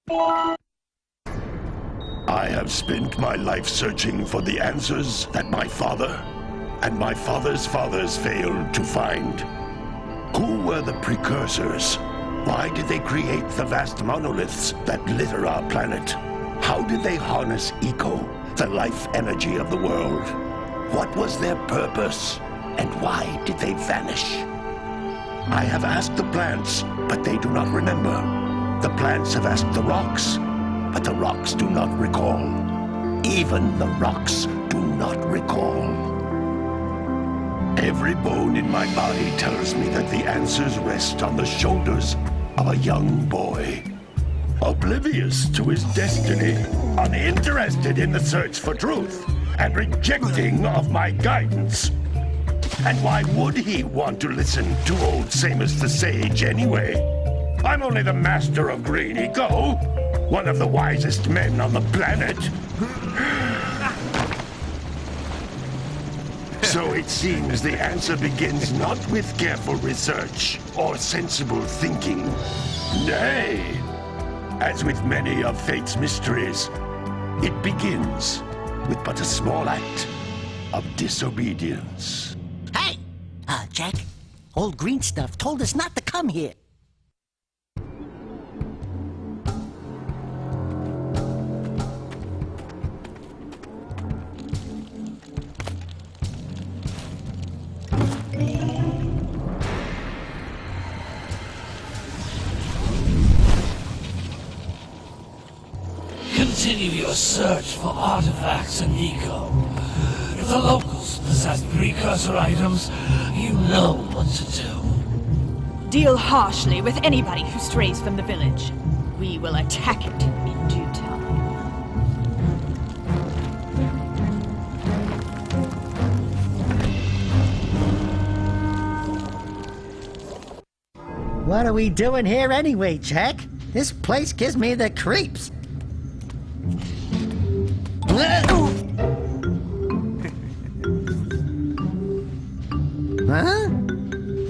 I have spent my life searching for the answers that my father and my father's fathers failed to find. Who were the precursors? Why did they create the vast monoliths that litter our planet? How did they harness eco, the life energy of the world? What was their purpose? And why did they vanish? I have asked the plants, but they do not remember. The plants have asked the rocks, but the rocks do not recall. Even the rocks do not recall. Every bone in my body tells me that the answers rest on the shoulders of a young boy. Oblivious to his destiny, uninterested in the search for truth, and rejecting of my guidance. And why would he want to listen to old Samus the Sage anyway? I'm only the master of green eco, one of the wisest men on the planet. So it seems the answer begins not with careful research or sensible thinking. Nay, as with many of fate's mysteries, it begins with but a small act of disobedience. Hey! Jak, old green stuff told us not to come here. Continue your search for artifacts and eco. If the locals possess precursor items, you know what to do. Deal harshly with anybody who strays from the village. We will attack it in due time. What are we doing here anyway, Jak? This place gives me the creeps. Huh?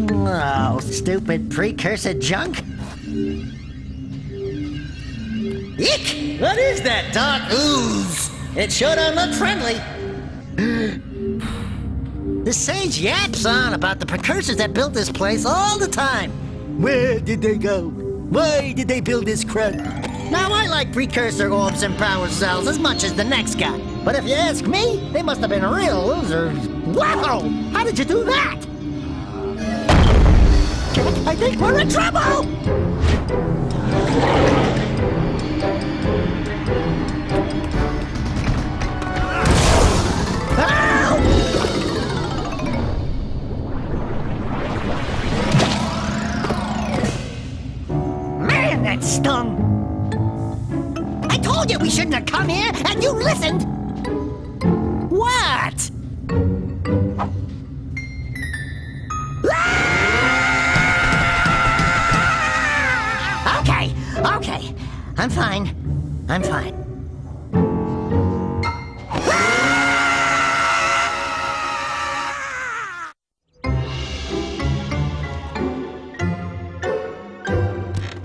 Oh, stupid precursor junk. Eek! What is that dark ooze? It sure don't look friendly. The sage yaps on about the precursors that built this place all the time. Where did they go? Why did they build this crud? Now, I like precursor orbs and power cells as much as the next guy. But if you ask me, they must have been real losers. Wow! How did you do that? I think we're in trouble! Man, that stung! I told you we shouldn't have come here, and you listened! What? Okay. I'm fine.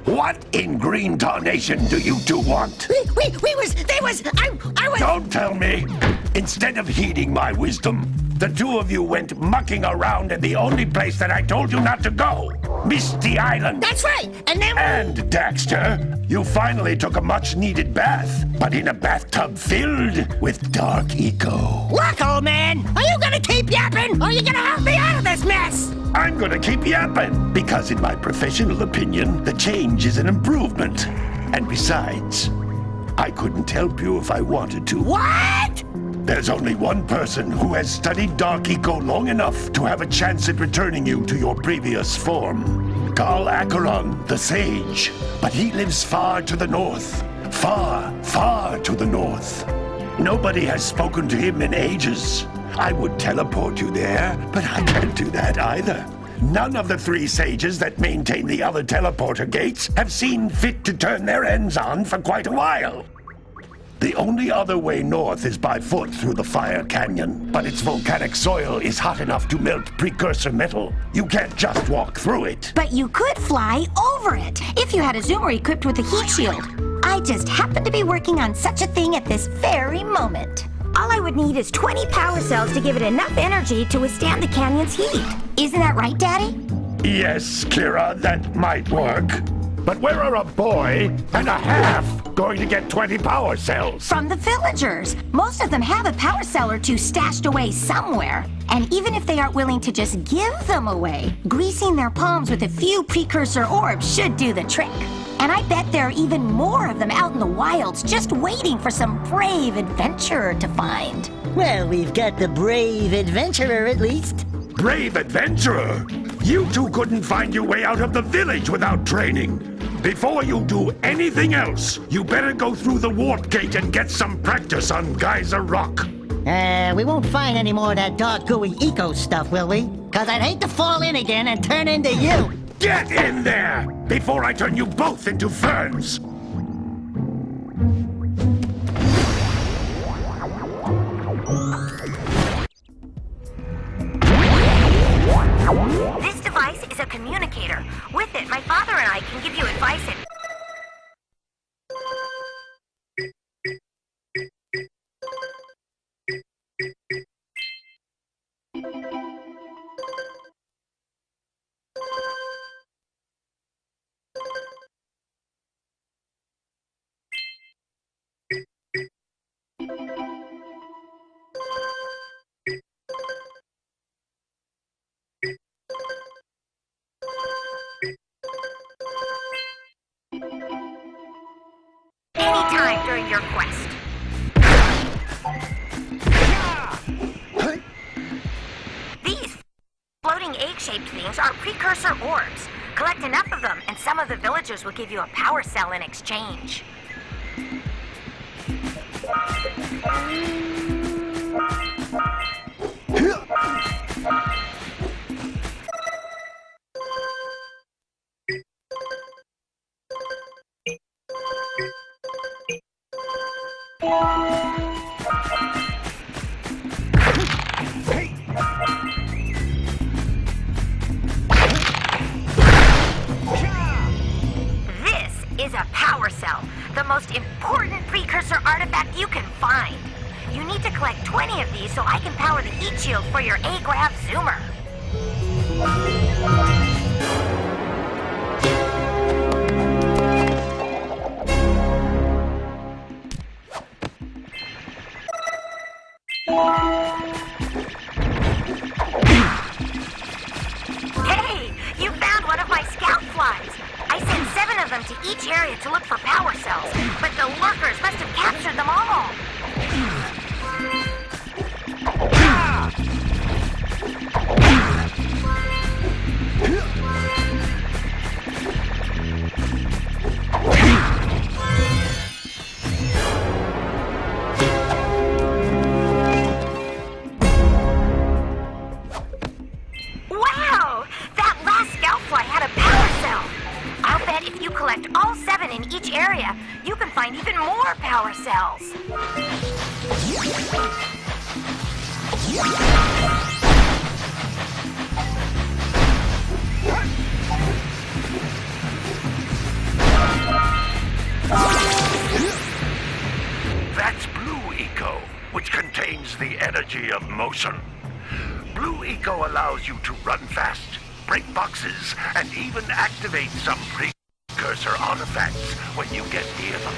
What in green tarnation do you two want? I was... Don't tell me! Instead of heeding my wisdom, the two of you went mucking around in the only place that I told you not to go. Misty Island. That's right, and then... And, Daxter, you finally took a much-needed bath, but in a bathtub filled with dark eco. Look, old man, are you gonna keep yapping, or are you gonna help me out of this mess? I'm gonna keep yapping, because in my professional opinion, the change is an improvement. And besides, I couldn't help you if I wanted to. What? There's only one person who has studied Dark Eco long enough to have a chance at returning you to your previous form. Carl Acheron, the Sage. But he lives far to the north. Far, far to the north. Nobody has spoken to him in ages. I would teleport you there, but I can't do that either. None of the three sages that maintain the other teleporter gates have seen fit to turn their ends on for quite a while. The only other way north is by foot through the Fire Canyon, but its volcanic soil is hot enough to melt precursor metal. You can't just walk through it. But you could fly over it, if you had a zoomer equipped with a heat shield. I just happen to be working on such a thing at this very moment. All I would need is 20 power cells to give it enough energy to withstand the canyon's heat. Isn't that right, Daddy? Yes, Kira, that might work. But where are a boy and a half going to get 20 power cells? From the villagers. Most of them have a power cell or two stashed away somewhere. And even if they aren't willing to just give them away, greasing their palms with a few precursor orbs should do the trick. And I bet there are even more of them out in the wilds just waiting for some brave adventurer to find. Well, we've got the brave adventurer at least. Brave adventurer! You two couldn't find your way out of the village without training. Before you do anything else, you better go through the warp gate and get some practice on Geyser Rock. We won't find any more of that dark gooey eco stuff, will we? 'Cause I'd hate to fall in again and turn into you. Get in there before I turn you both into ferns. This device is a communicator. With it, my father and I can give you advice and... Anytime during your quest. These floating egg-shaped things are precursor orbs. Collect enough of them, and some of the villagers will give you a power cell in exchange. Is a power cell, the most important precursor artifact you can find. You need to collect 20 of these so I can power the heat shield for your A-Graph zoomer. Hey, you found one of my scout flies. I sent 7 of them to each area to look for power cells, but the lurkers must have captured them all. Wow! That last scout fly had a power cell. I'll bet if you collect all 7 in each area, you can find even more power cells. That's Blue Eco, which contains the energy of motion. Blue Eco allows you to run fast, break boxes, and even activate some precursor artifacts when you get near them.